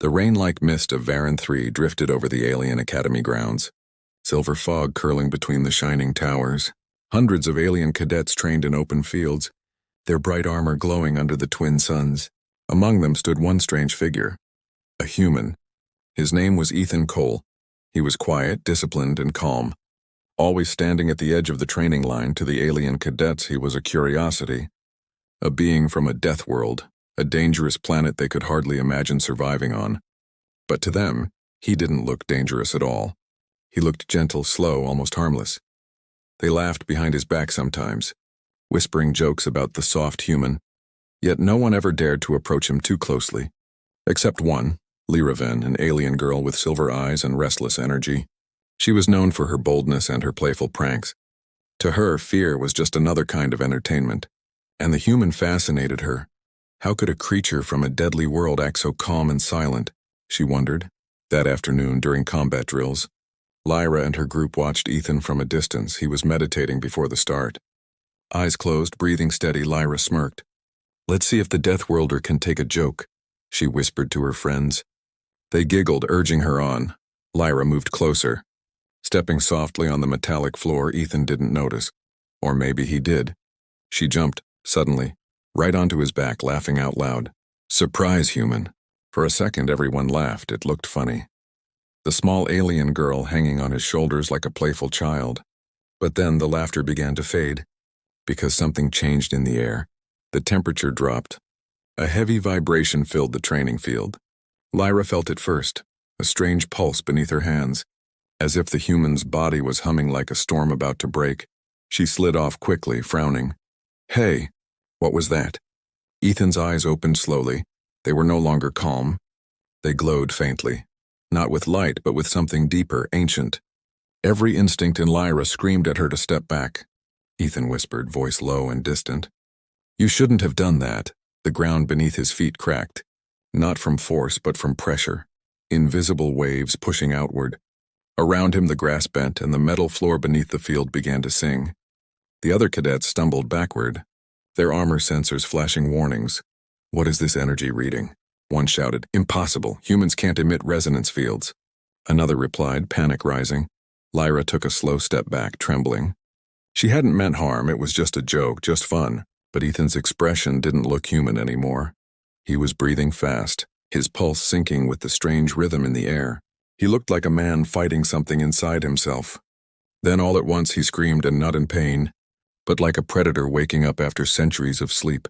The rain-like mist of Varan 3 drifted over the alien academy grounds, silver fog curling between the shining towers. Hundreds of alien cadets trained in open fields, their bright armor glowing under the twin suns. Among them stood one strange figure, a human. His name was Ethan Cole. He was quiet, disciplined, and calm. Always standing at the edge of the training line, to the alien cadets he was a curiosity, a being from a death world, a dangerous planet they could hardly imagine surviving on. But to them, he didn't look dangerous at all. He looked gentle, slow, almost harmless. They laughed behind his back sometimes, whispering jokes about the soft human, yet no one ever dared to approach him too closely. Except one, Lyraven, an alien girl with silver eyes and restless energy. She was known for her boldness and her playful pranks. To her, fear was just another kind of entertainment, and the human fascinated her. How could a creature from a deadly world act so calm and silent, she wondered. That afternoon, during combat drills, Lyra and her group watched Ethan from a distance. He was meditating before the start. Eyes closed, breathing steady, Lyra smirked. "Let's see if the Death Worlder can take a joke," she whispered to her friends. They giggled, urging her on. Lyra moved closer. Stepping softly on the metallic floor, Ethan didn't notice. Or maybe he did. She jumped, suddenly, right onto his back, laughing out loud. "Surprise, human." For a second, everyone laughed. It looked funny. The small alien girl hanging on his shoulders like a playful child. But then the laughter began to fade, because something changed in the air. The temperature dropped. A heavy vibration filled the training field. Lyra felt it first, a strange pulse beneath her hands, as if the human's body was humming like a storm about to break. She slid off quickly, frowning. "Hey, what was that?" Ethan's eyes opened slowly. They were no longer calm. They glowed faintly. Not with light, but with something deeper, ancient. Every instinct in Lyra screamed at her to step back. Ethan whispered, voice low and distant. "You shouldn't have done that." The ground beneath his feet cracked. Not from force, but from pressure. Invisible waves pushing outward. Around him the grass bent, and the metal floor beneath the field began to sing. The other cadets stumbled backward, their armor sensors flashing warnings. "What is this energy reading?" One shouted. "Impossible. Humans can't emit resonance fields." Another replied, panic rising. Lyra took a slow step back, trembling. She hadn't meant harm. It was just a joke, just fun. But Ethan's expression didn't look human anymore. He was breathing fast, his pulse syncing with the strange rhythm in the air. He looked like a man fighting something inside himself. Then all at once he screamed, and not in pain, but like a predator waking up after centuries of sleep.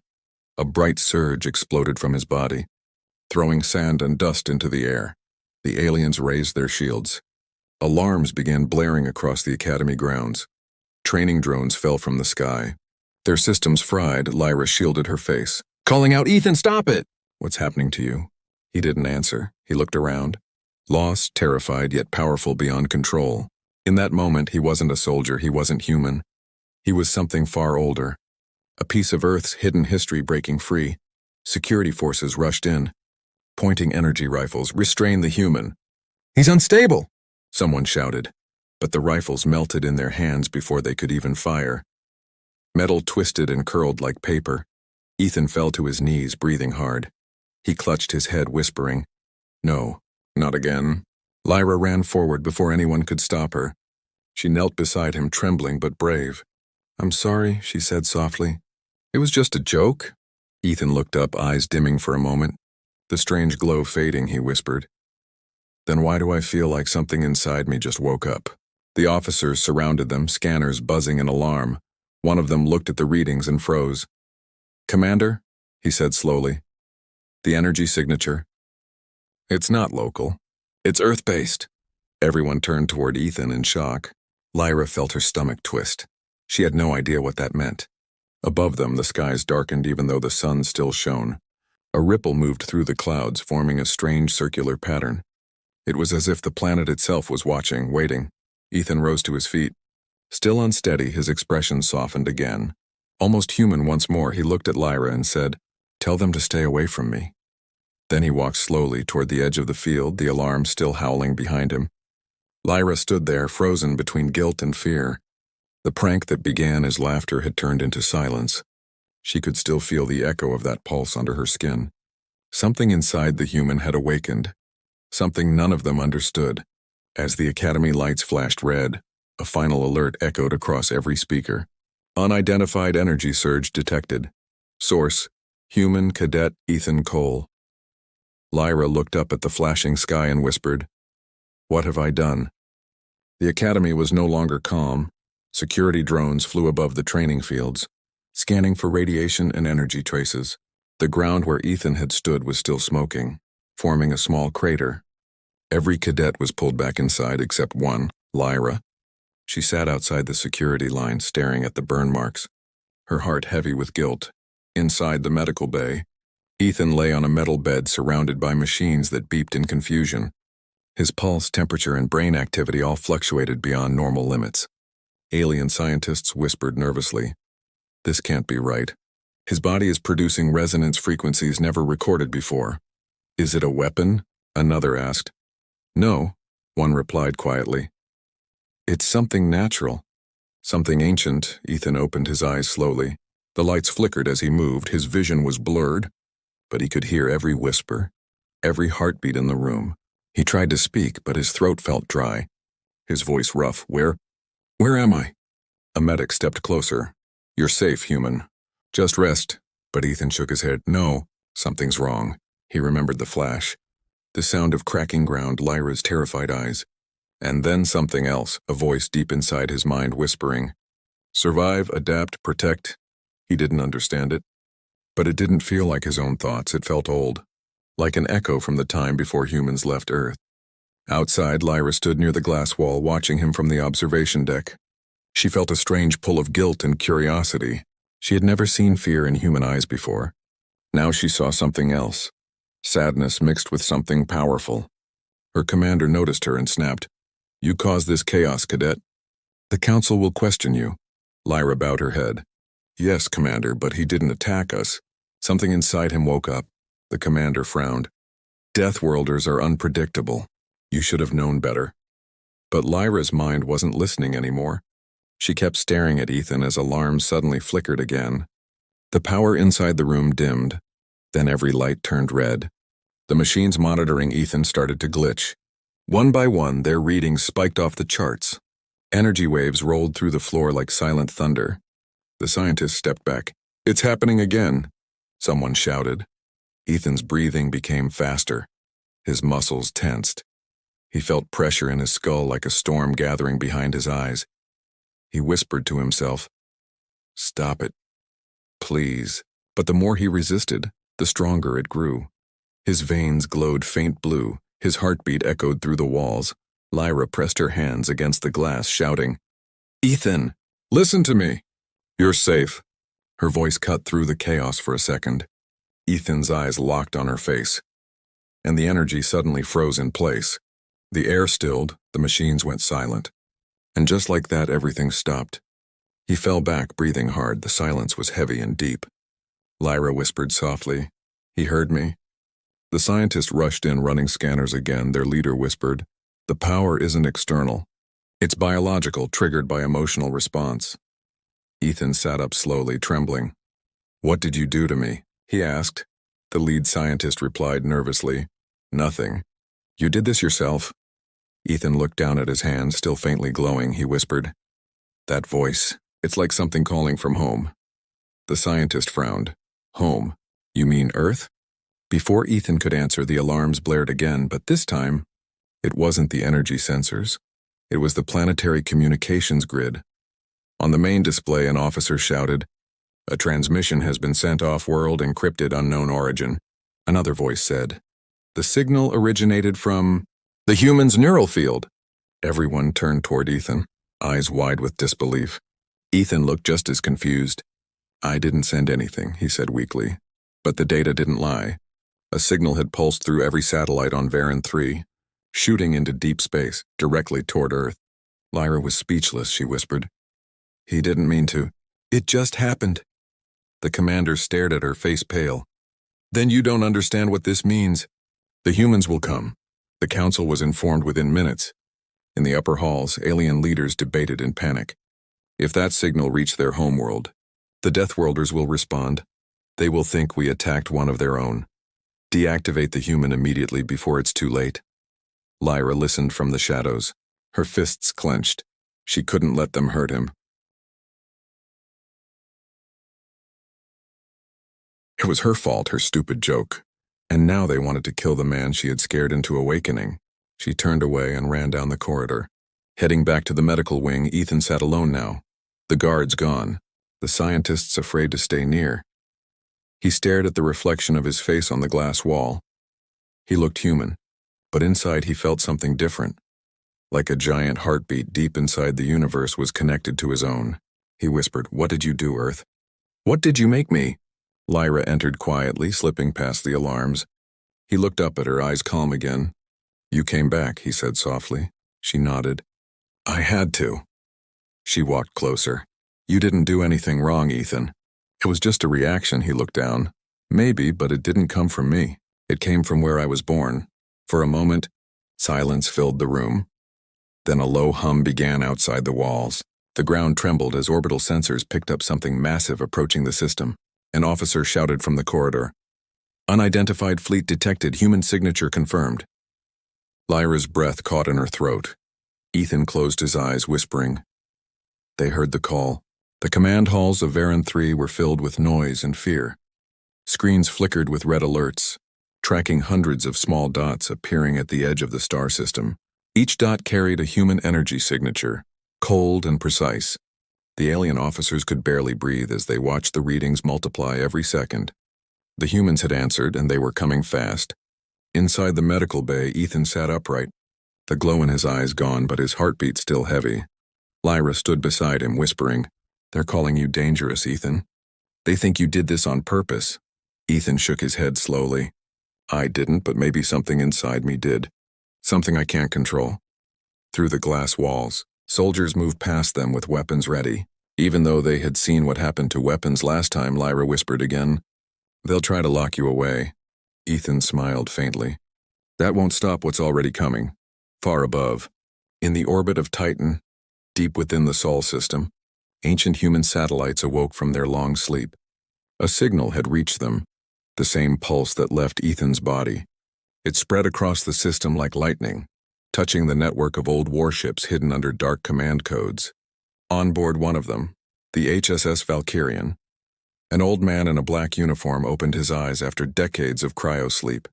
A bright surge exploded from his body, throwing sand and dust into the air. The aliens raised their shields. Alarms began blaring across the academy grounds. Training drones fell from the sky. Their systems fried. Lyra shielded her face, calling out, "Ethan, stop it!" "What's happening to you?" He didn't answer. He looked around. Lost, terrified, yet powerful beyond control. In that moment, he wasn't a soldier. He wasn't human. He was something far older. A piece of Earth's hidden history breaking free. Security forces rushed in, pointing energy rifles. "Restrain the human." "He's unstable!" someone shouted. But the rifles melted in their hands before they could even fire. Metal twisted and curled like paper. Ethan fell to his knees, breathing hard. He clutched his head, whispering, "No, not again." Lyra ran forward before anyone could stop her. She knelt beside him, trembling but brave. "I'm sorry," she said softly. "It was just a joke." Ethan looked up, eyes dimming for a moment. The strange glow fading, he whispered. "Then why do I feel like something inside me just woke up?" The officers surrounded them, scanners buzzing in alarm. One of them looked at the readings and froze. "Commander," he said slowly, "the energy signature. It's not local. It's Earth-based." Everyone turned toward Ethan in shock. Lyra felt her stomach twist. She had no idea what that meant. Above them, the skies darkened even though the sun still shone. A ripple moved through the clouds, forming a strange circular pattern. It was as if the planet itself was watching, waiting. Ethan rose to his feet. Still unsteady, his expression softened again. Almost human once more, he looked at Lyra and said, "Tell them to stay away from me." Then he walked slowly toward the edge of the field, the alarm still howling behind him. Lyra stood there, frozen between guilt and fear. The prank that began as laughter had turned into silence. She could still feel the echo of that pulse under her skin. Something inside the human had awakened, something none of them understood. As the Academy lights flashed red, a final alert echoed across every speaker. Unidentified energy surge detected. Source: Human Cadet Ethan Cole. Lyra looked up at the flashing sky and whispered, "What have I done?" The Academy was no longer calm. Security drones flew above the training fields, scanning for radiation and energy traces. The ground where Ethan had stood was still smoking, forming a small crater. Every cadet was pulled back inside except one, Lyra. She sat outside the security line staring at the burn marks, her heart heavy with guilt. Inside the medical bay, Ethan lay on a metal bed surrounded by machines that beeped in confusion. His pulse, temperature, and brain activity all fluctuated beyond normal limits. Alien scientists whispered nervously, "This can't be right. His body is producing resonance frequencies never recorded before." "Is it a weapon?" another asked. "No," one replied quietly. "It's something natural. Something ancient." Ethan opened his eyes slowly. The lights flickered as he moved. His vision was blurred, but he could hear every whisper, every heartbeat in the room. He tried to speak, but his throat felt dry, his voice rough. Where am I?" A medic stepped closer. "You're safe, human. Just rest." But Ethan shook his head. "No, something's wrong." He remembered the flash, the sound of cracking ground, Lyra's terrified eyes. And then something else, a voice deep inside his mind whispering, "Survive, adapt, protect." He didn't understand it, but it didn't feel like his own thoughts. It felt old, like an echo from the time before humans left Earth. Outside, Lyra stood near the glass wall, watching him from the observation deck. She felt a strange pull of guilt and curiosity. She had never seen fear in human eyes before. Now she saw something else, sadness mixed with something powerful. Her commander noticed her and snapped, "You caused this chaos, cadet. The council will question you." Lyra bowed her head. "Yes, Commander, but he didn't attack us." Something inside him woke up. The commander frowned. "Deathworlders are unpredictable. You should have known better." But Lyra's mind wasn't listening anymore. She kept staring at Ethan as alarms suddenly flickered again. The power inside the room dimmed. Then every light turned red. The machines monitoring Ethan started to glitch. One by one, their readings spiked off the charts. Energy waves rolled through the floor like silent thunder. The scientist stepped back. "It's happening again," someone shouted. Ethan's breathing became faster. His muscles tensed. He felt pressure in his skull like a storm gathering behind his eyes. He whispered to himself, "Stop it, please." But the more he resisted, the stronger it grew. His veins glowed faint blue. His heartbeat echoed through the walls. Lyra pressed her hands against the glass, shouting, "Ethan, listen to me. You're safe." Her voice cut through the chaos for a second. Ethan's eyes locked on her face, and the energy suddenly froze in place. The air stilled, the machines went silent. And just like that, everything stopped. He fell back, breathing hard. The silence was heavy and deep. Lyra whispered softly, "He heard me." The scientists rushed in, running scanners again. Their leader whispered, "The power isn't external. It's biological, triggered by emotional response." Ethan sat up slowly, trembling. "What did you do to me?" he asked. The lead scientist replied nervously, "Nothing. You did this yourself." Ethan looked down at his hands, still faintly glowing. He whispered, "That voice, it's like something calling from home." The scientist frowned. "Home? You mean Earth?" Before Ethan could answer, the alarms blared again, but this time, it wasn't the energy sensors. It was the planetary communications grid. On the main display, an officer shouted, "A transmission has been sent off-world, encrypted, unknown origin." Another voice said, "The signal originated from the human's neural field." Everyone turned toward Ethan, eyes wide with disbelief. Ethan looked just as confused. "I didn't send anything," he said weakly. But the data didn't lie. A signal had pulsed through every satellite on Varan 3, shooting into deep space, directly toward Earth. Lyra was speechless, she whispered. "He didn't mean to. It just happened." The commander stared at her, face pale. "Then you don't understand what this means. The humans will come." The council was informed within minutes. In the upper halls, alien leaders debated in panic. If that signal reached their homeworld, the Deathworlders will respond. They will think we attacked one of their own. Deactivate the human immediately before it's too late. Lyra listened from the shadows, her fists clenched. She couldn't let them hurt him. It was her fault, her stupid joke. And now they wanted to kill the man she had scared into awakening. She turned away and ran down the corridor. Heading back to the medical wing, Ethan sat alone now. The guards gone. The scientists afraid to stay near. He stared at the reflection of his face on the glass wall. He looked human, but inside he felt something different. Like a giant heartbeat deep inside the universe was connected to his own. He whispered, "What did you do, Earth? What did you make me?" Lyra entered quietly, slipping past the alarms. He looked up at her, eyes calm again. "You came back," he said softly. She nodded. "I had to." She walked closer. "You didn't do anything wrong, Ethan. It was just a reaction." He looked down. "Maybe, but it didn't come from me. It came from where I was born." For a moment, silence filled the room. Then a low hum began outside the walls. The ground trembled as orbital sensors picked up something massive approaching the system. An officer shouted from the corridor. "Unidentified fleet detected, human signature confirmed." Lyra's breath caught in her throat. Ethan closed his eyes, whispering. They heard the call. The command halls of Varan 3 were filled with noise and fear. Screens flickered with red alerts, tracking hundreds of small dots appearing at the edge of the star system. Each dot carried a human energy signature, cold and precise. The alien officers could barely breathe as they watched the readings multiply every second. The humans had answered, and they were coming fast. Inside the medical bay, Ethan sat upright, the glow in his eyes gone, but his heartbeat still heavy. Lyra stood beside him, whispering, "They're calling you dangerous, Ethan. They think you did this on purpose." Ethan shook his head slowly. "I didn't, but maybe something inside me did. Something I can't control." Through the glass walls, soldiers moved past them with weapons ready. Even though they had seen what happened to weapons last time, Lyra whispered again, "They'll try to lock you away." Ethan smiled faintly. "That won't stop what's already coming." Far above, in the orbit of Titan, deep within the Sol system, ancient human satellites awoke from their long sleep. A signal had reached them, the same pulse that left Ethan's body. It spread across the system like lightning, touching the network of old warships hidden under dark command codes. On board one of them, the HSS Valkyrian, an old man in a black uniform opened his eyes after decades of cryosleep.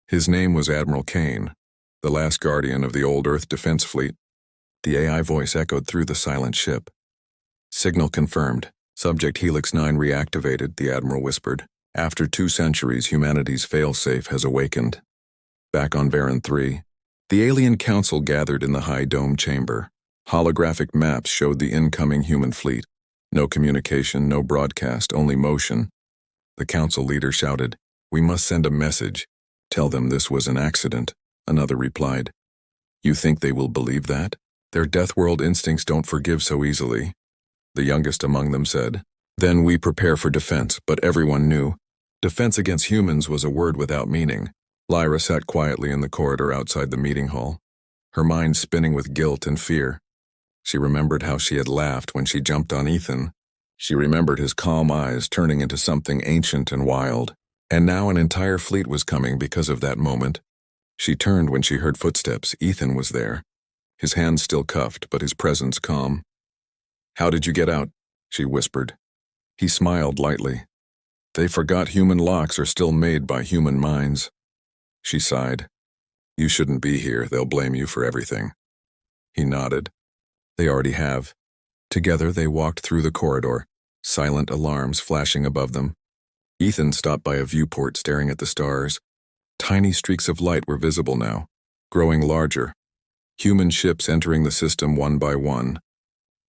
His name was Admiral Kane, the last guardian of the old Earth Defense Fleet. The AI voice echoed through the silent ship. "Signal confirmed. Subject Helix 9 reactivated," the Admiral whispered. "After 2 centuries, humanity's failsafe has awakened." Back on Varan 3, the alien council gathered in the high dome chamber. Holographic maps showed the incoming human fleet. No communication, no broadcast, only motion. The council leader shouted, "We must send a message. Tell them this was an accident." Another replied, "You think they will believe that? Their death world instincts don't forgive so easily." The youngest among them said, "Then we prepare for defense," but everyone knew. Defense against humans was a word without meaning. Lyra sat quietly in the corridor outside the meeting hall, her mind spinning with guilt and fear. She remembered how she had laughed when she jumped on Ethan. She remembered his calm eyes turning into something ancient and wild. And now an entire fleet was coming because of that moment. She turned when she heard footsteps. Ethan was there, his hands still cuffed, but his presence calm. "How did you get out?" she whispered. He smiled lightly. "They forgot human locks are still made by human minds." She sighed. "You shouldn't be here. They'll blame you for everything." He nodded. "They already have." Together they walked through the corridor, silent alarms flashing above them. Ethan stopped by a viewport staring at the stars. Tiny streaks of light were visible now, growing larger. Human ships entering the system one by one.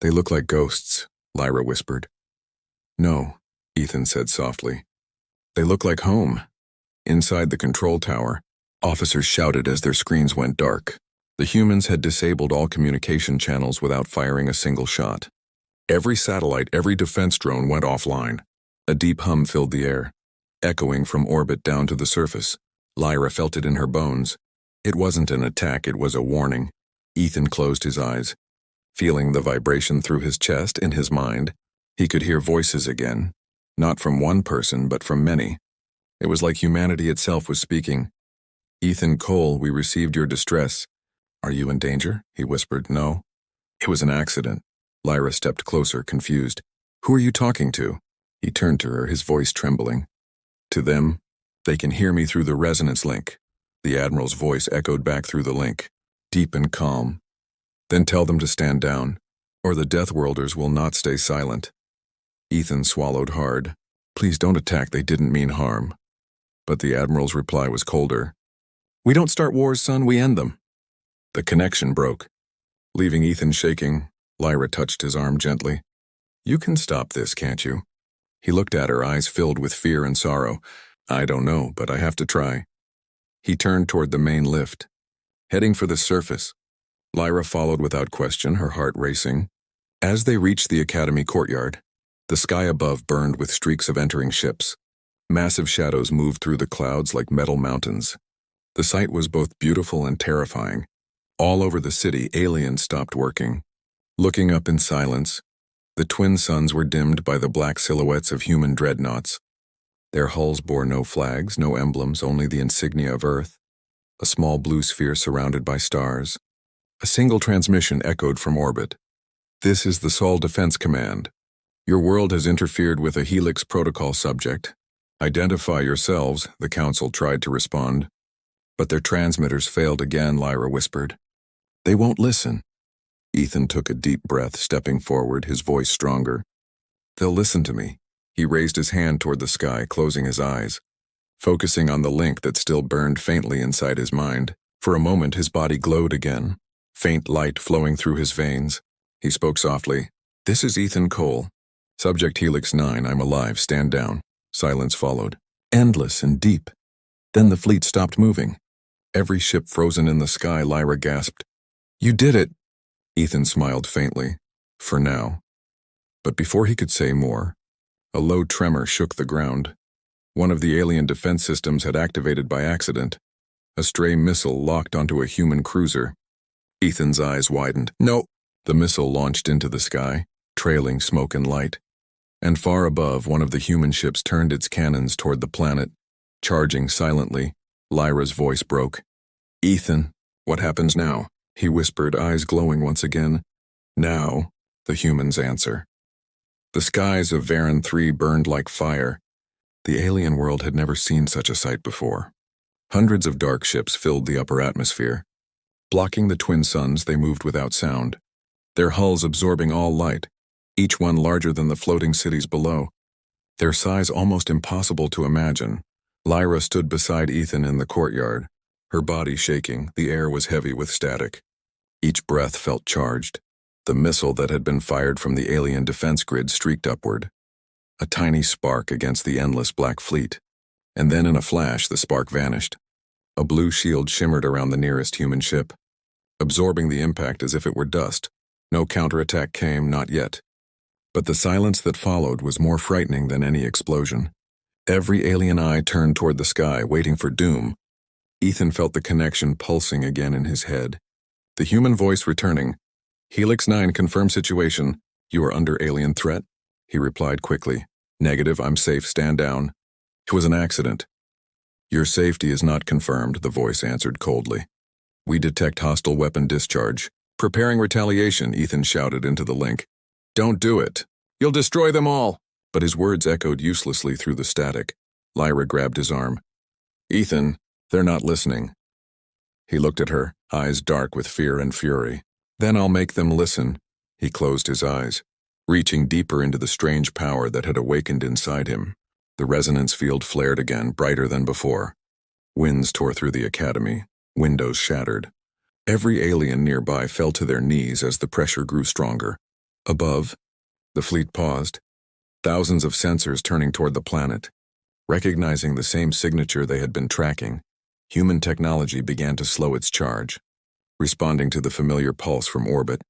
"They look like ghosts," Lyra whispered. "No," Ethan said softly. "They look like home." Inside the control tower, officers shouted as their screens went dark. The humans had disabled all communication channels without firing a single shot. Every satellite, every defense drone went offline. A deep hum filled the air, echoing from orbit down to the surface. Lyra felt it in her bones. It wasn't an attack, it was a warning. Ethan closed his eyes, feeling the vibration through his chest. In his mind, he could hear voices again, not from one person, but from many. It was like humanity itself was speaking. "Ethan Cole, we received your distress. Are you in danger? He whispered. No. It was an accident. Lyra stepped closer, confused. Who are you talking to? He turned to her, his voice trembling. To them. They can hear me through the resonance link. The Admiral's voice echoed back through the link, deep and calm. Then tell them to stand down, or the Deathworlders will not stay silent. Ethan swallowed hard. Please don't attack, they didn't mean harm. But the Admiral's reply was colder. We don't start wars, son, we end them. The connection broke. Leaving Ethan shaking, Lyra touched his arm gently. You can stop this, can't you? He looked at her, eyes filled with fear and sorrow. I don't know, but I have to try. He turned toward the main lift, heading for the surface. Lyra followed without question, her heart racing. As they reached the Academy courtyard, the sky above burned with streaks of entering ships. Massive shadows moved through the clouds like metal mountains. The sight was both beautiful and terrifying. All over the city, aliens stopped working. Looking up in silence, the twin suns were dimmed by the black silhouettes of human dreadnoughts. Their hulls bore no flags, no emblems, only the insignia of Earth. A small blue sphere surrounded by stars. A single transmission echoed from orbit. This is the Sol Defense Command. Your world has interfered with a Helix protocol subject. Identify yourselves, the Council tried to respond. But their transmitters failed again, Lyra whispered. They won't listen. Ethan took a deep breath, stepping forward, his voice stronger. They'll listen to me. He raised his hand toward the sky, closing his eyes, focusing on the link that still burned faintly inside his mind. For a moment, his body glowed again, faint light flowing through his veins. He spoke softly. This is Ethan Cole. Subject Helix 9, I'm alive, stand down. Silence followed, endless and deep. Then the fleet stopped moving. Every ship frozen in the sky, Lyra gasped. You did it! Ethan smiled faintly. For now. But before he could say more, a low tremor shook the ground. One of the alien defense systems had activated by accident. A stray missile locked onto a human cruiser. Ethan's eyes widened. No! The missile launched into the sky, trailing smoke and light. And far above, one of the human ships turned its cannons toward the planet. Charging silently, Lyra's voice broke. Ethan, what happens now? He whispered, eyes glowing once again. Now, the humans answer. The skies of Varan 3 burned like fire. The alien world had never seen such a sight before. Hundreds of dark ships filled the upper atmosphere. Blocking the twin suns, they moved without sound, their hulls absorbing all light, each one larger than the floating cities below. Their size almost impossible to imagine. Lyra stood beside Ethan in the courtyard, her body shaking, the air was heavy with static. Each breath felt charged. The missile that had been fired from the alien defense grid streaked upward. A tiny spark against the endless black fleet. And then in a flash, the spark vanished. A blue shield shimmered around the nearest human ship, absorbing the impact as if it were dust. No counterattack came, not yet. But the silence that followed was more frightening than any explosion. Every alien eye turned toward the sky, waiting for doom. Ethan felt the connection pulsing again in his head. The human voice returning. Helix 9, confirmed situation. You are under alien threat? He replied quickly. Negative, I'm safe, stand down. It was an accident. Your safety is not confirmed, the voice answered coldly. We detect hostile weapon discharge. Preparing retaliation, Ethan shouted into the link. Don't do it. You'll destroy them all. But his words echoed uselessly through the static. Lyra grabbed his arm. Ethan, they're not listening. He looked at her, eyes dark with fear and fury. Then I'll make them listen. He closed his eyes, reaching deeper into the strange power that had awakened inside him. The resonance field flared again, brighter than before. Winds tore through the academy, windows shattered. Every alien nearby fell to their knees as the pressure grew stronger. Above, the fleet paused, thousands of sensors turning toward the planet. Recognizing the same signature they had been tracking, human technology began to slow its charge. Responding to the familiar pulse from orbit,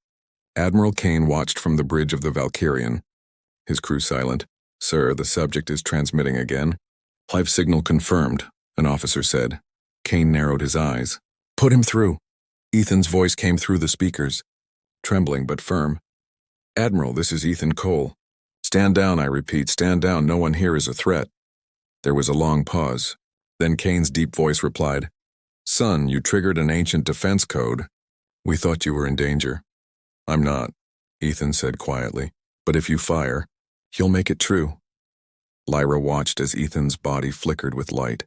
Admiral Kane watched from the bridge of the Valkyrian. His crew silent. Sir, the subject is transmitting again. Live signal confirmed, an officer said. Kane narrowed his eyes. Put him through. Ethan's voice came through the speakers, trembling but firm. Admiral, this is Ethan Cole. Stand down, I repeat, stand down, no one here is a threat. There was a long pause. Then Kane's deep voice replied, Son, you triggered an ancient defense code. We thought you were in danger. I'm not, Ethan said quietly. But if you fire, you'll make it true. Lyra watched as Ethan's body flickered with light,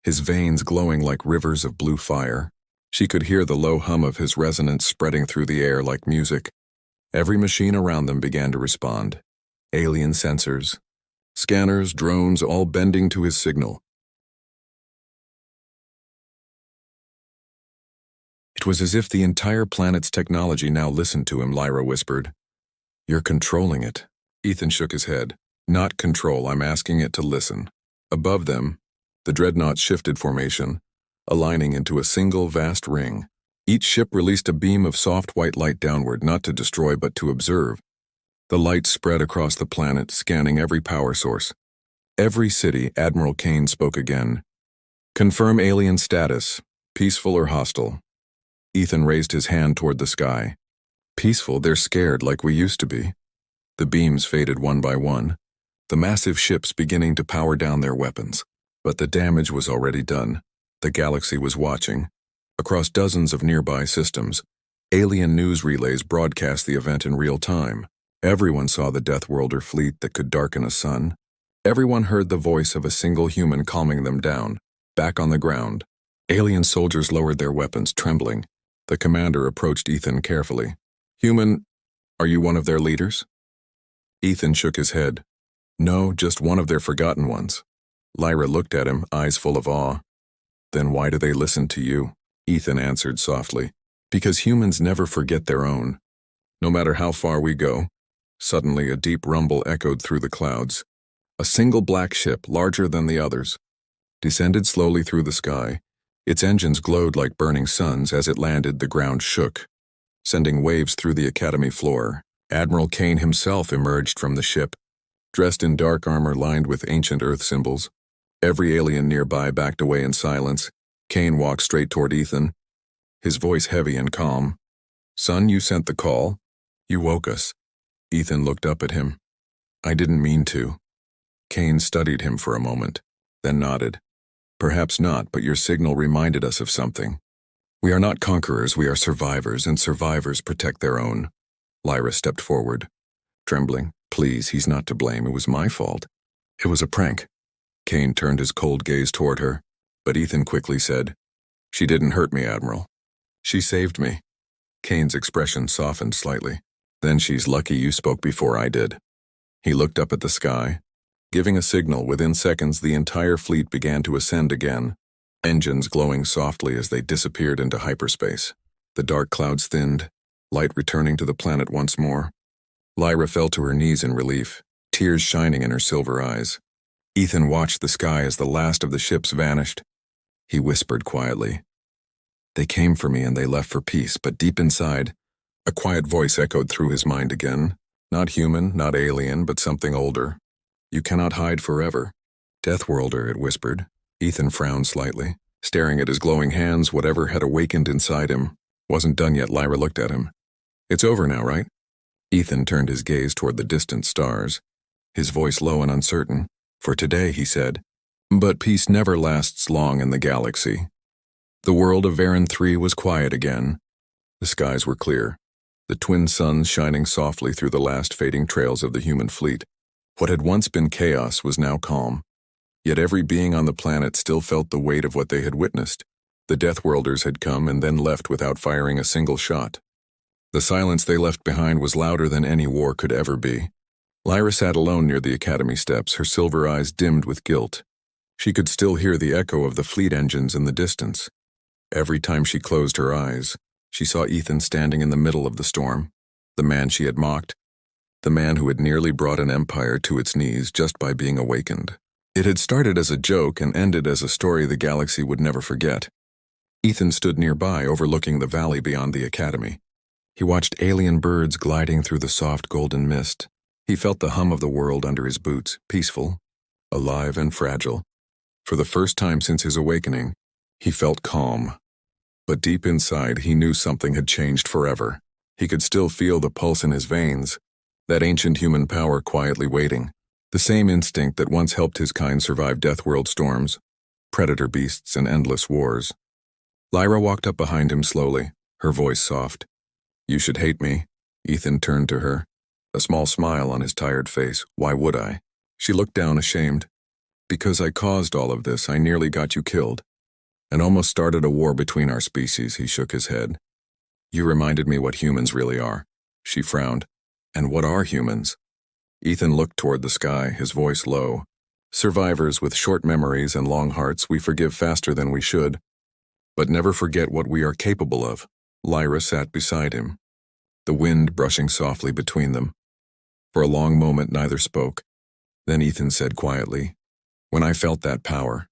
his veins glowing like rivers of blue fire. She could hear the low hum of his resonance spreading through the air like music. Every machine around them began to respond. Alien sensors, scanners, drones, all bending to his signal. It was as if the entire planet's technology now listened to him, Lyra whispered. You're controlling it. Ethan shook his head. Not control, I'm asking it to listen. Above them, the dreadnoughts shifted formation, aligning into a single vast ring. Each ship released a beam of soft white light downward, not to destroy but to observe. The light spread across the planet, scanning every power source. Every city, Admiral Kane spoke again. Confirm alien status, peaceful or hostile. Ethan raised his hand toward the sky. Peaceful, they're scared like we used to be. The beams faded one by one, the massive ships beginning to power down their weapons. But the damage was already done. The galaxy was watching. Across dozens of nearby systems, alien news relays broadcast the event in real time. Everyone saw the Deathworlder fleet that could darken a sun. Everyone heard the voice of a single human calming them down. Back on the ground, alien soldiers lowered their weapons, trembling. The commander approached Ethan carefully. Human, are you one of their leaders? Ethan shook his head. No, just one of their forgotten ones. Lyra looked at him, eyes full of awe. Then why do they listen to you? Ethan answered softly. Because humans never forget their own. No matter how far we go. Suddenly a deep rumble echoed through the clouds. A single black ship, larger than the others, descended slowly through the sky. Its engines glowed like burning suns. As it landed, the ground shook, sending waves through the academy floor. Admiral Kane himself emerged from the ship, dressed in dark armor lined with ancient Earth symbols. Every alien nearby backed away in silence. Kane walked straight toward Ethan, his voice heavy and calm. Son, you sent the call. You woke us. Ethan looked up at him. I didn't mean to. Kane studied him for a moment, then nodded. Perhaps not, but your signal reminded us of something. We are not conquerors, we are survivors, and survivors protect their own. Lyra stepped forward, trembling. Please, he's not to blame. It was my fault. It was a prank. Kane turned his cold gaze toward her, but Ethan quickly said, She didn't hurt me, Admiral. She saved me. Kane's expression softened slightly. Then she's lucky you spoke before I did. He looked up at the sky. Giving a signal, within seconds the entire fleet began to ascend again, engines glowing softly as they disappeared into hyperspace. The dark clouds thinned, light returning to the planet once more. Lyra fell to her knees in relief, tears shining in her silver eyes. Ethan watched the sky as the last of the ships vanished. He whispered quietly, They came for me and they left for peace, but deep inside, a quiet voice echoed through his mind again. Not human, not alien, but something older. You cannot hide forever. Deathworlder, it whispered. Ethan frowned slightly, staring at his glowing hands. Whatever had awakened inside him wasn't done yet. Lyra looked at him. It's over now, right? Ethan turned his gaze toward the distant stars, his voice low and uncertain. For today, he said. But peace never lasts long in the galaxy. The world of Varan 3 was quiet again. The skies were clear, the twin suns shining softly through the last fading trails of the human fleet. What had once been chaos was now calm. Yet every being on the planet still felt the weight of what they had witnessed. The Deathworlders had come and then left without firing a single shot. The silence they left behind was louder than any war could ever be. Lyra sat alone near the academy steps, her silver eyes dimmed with guilt. She could still hear the echo of the fleet engines in the distance. Every time she closed her eyes, she saw Ethan standing in the middle of the storm, the man she had mocked, the man who had nearly brought an empire to its knees just by being awakened. It had started as a joke and ended as a story the galaxy would never forget. Ethan stood nearby, overlooking the valley beyond the academy. He watched alien birds gliding through the soft golden mist. He felt the hum of the world under his boots, peaceful, alive and fragile. For the first time since his awakening, he felt calm. But deep inside, he knew something had changed forever. He could still feel the pulse in his veins, that ancient human power quietly waiting. The same instinct that once helped his kind survive Deathworld storms, predator beasts, and endless wars. Lyra walked up behind him slowly, her voice soft. You should hate me. Ethan turned to her, a small smile on his tired face. Why would I? She looked down ashamed. Because I caused all of this. I nearly got you killed. And almost started a war between our species. He shook his head. You reminded me what humans really are. She frowned. And what are humans? Ethan looked toward the sky, his voice low. Survivors with short memories and long hearts, we forgive faster than we should. But never forget what we are capable of. Lyra sat beside him, the wind brushing softly between them. For a long moment neither spoke. Then Ethan said quietly, When I felt that power,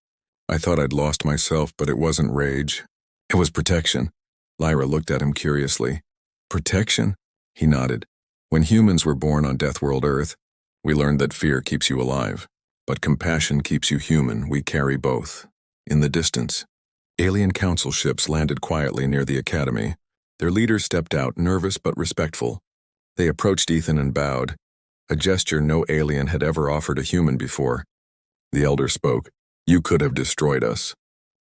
I thought I'd lost myself, but it wasn't rage. It was protection. Lyra looked at him curiously. Protection? He nodded. When humans were born on Death World Earth, we learned that fear keeps you alive, but compassion keeps you human. We carry both. In the distance, alien council ships landed quietly near the academy. Their leaders stepped out, nervous but respectful. They approached Ethan and bowed, a gesture no alien had ever offered a human before. The elder spoke. You could have destroyed us,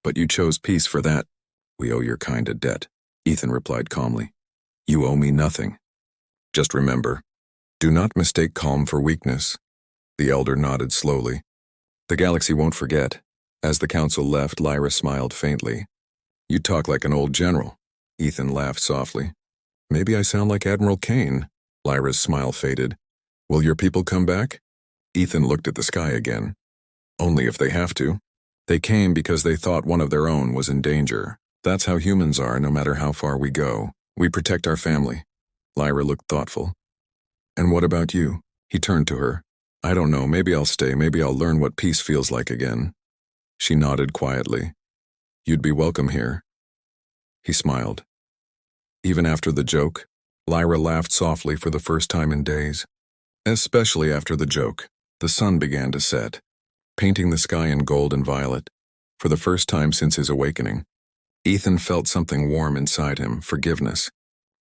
but you chose peace for that. We owe your kind a debt, Ethan replied calmly. You owe me nothing. Just remember, do not mistake calm for weakness. The elder nodded slowly. The galaxy won't forget. As the council left, Lyra smiled faintly. You talk like an old general. Ethan laughed softly. Maybe I sound like Admiral Kane. Lyra's smile faded. Will your people come back? Ethan looked at the sky again. Only if they have to. They came because they thought one of their own was in danger. That's how humans are, no matter how far we go. We protect our family. Lyra looked thoughtful. And what about you? He turned to her. I don't know, maybe I'll stay, maybe I'll learn what peace feels like again. She nodded quietly. You'd be welcome here. He smiled. Even after the joke, Lyra laughed softly for the first time in days. Especially after the joke, the sun began to set, painting the sky in gold and violet. For the first time since his awakening, Ethan felt something warm inside him, forgiveness.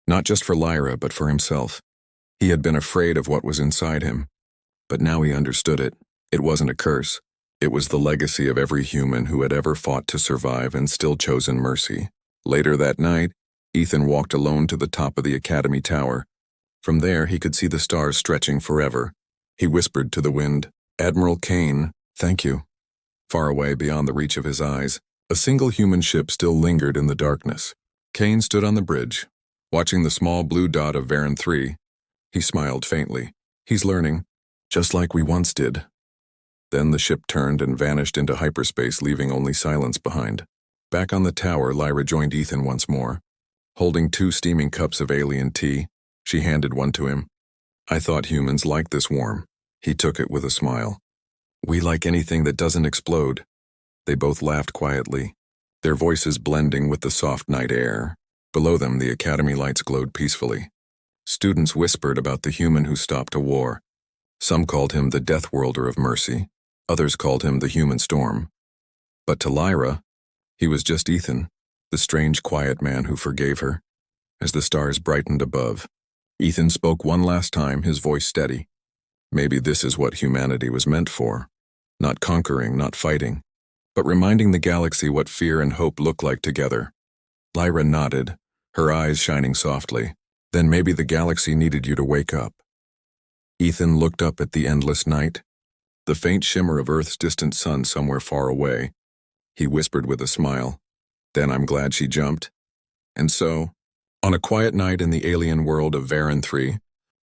Not just for Lyra, but for himself. He had been afraid of what was inside him, but now he understood it. It wasn't a curse. It was the legacy of every human who had ever fought to survive and still chosen mercy. Later that night, Ethan walked alone to the top of the academy tower. From there, he could see the stars stretching forever. He whispered to the wind, Admiral Kane, thank you. Far away beyond the reach of his eyes, a single human ship still lingered in the darkness. Kane stood on the bridge, watching the small blue dot of Varan 3. He smiled faintly. He's learning, just like we once did. Then the ship turned and vanished into hyperspace, leaving only silence behind. Back on the tower, Lyra joined Ethan once more. Holding 2 steaming cups of alien tea, she handed one to him. I thought humans liked this warm. He took it with a smile. We like anything that doesn't explode. They both laughed quietly, their voices blending with the soft night air. Below them, the academy lights glowed peacefully. Students whispered about the human who stopped a war. Some called him the Death Worlder of Mercy. Others called him the Human Storm. But to Lyra, he was just Ethan, the strange, quiet man who forgave her. As the stars brightened above, Ethan spoke one last time, his voice steady. Maybe this is what humanity was meant for. Not conquering, not fighting, but reminding the galaxy what fear and hope look like together. Lyra nodded, her eyes shining softly. Then maybe the galaxy needed you to wake up. Ethan looked up at the endless night, the faint shimmer of Earth's distant sun somewhere far away. He whispered with a smile, Then I'm glad she jumped. And so, on a quiet night in the alien world of Varan 3,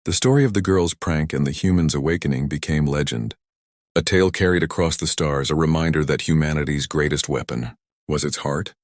the story of the girl's prank and the human's awakening became legend. A tale carried across the stars, a reminder that humanity's greatest weapon was its heart,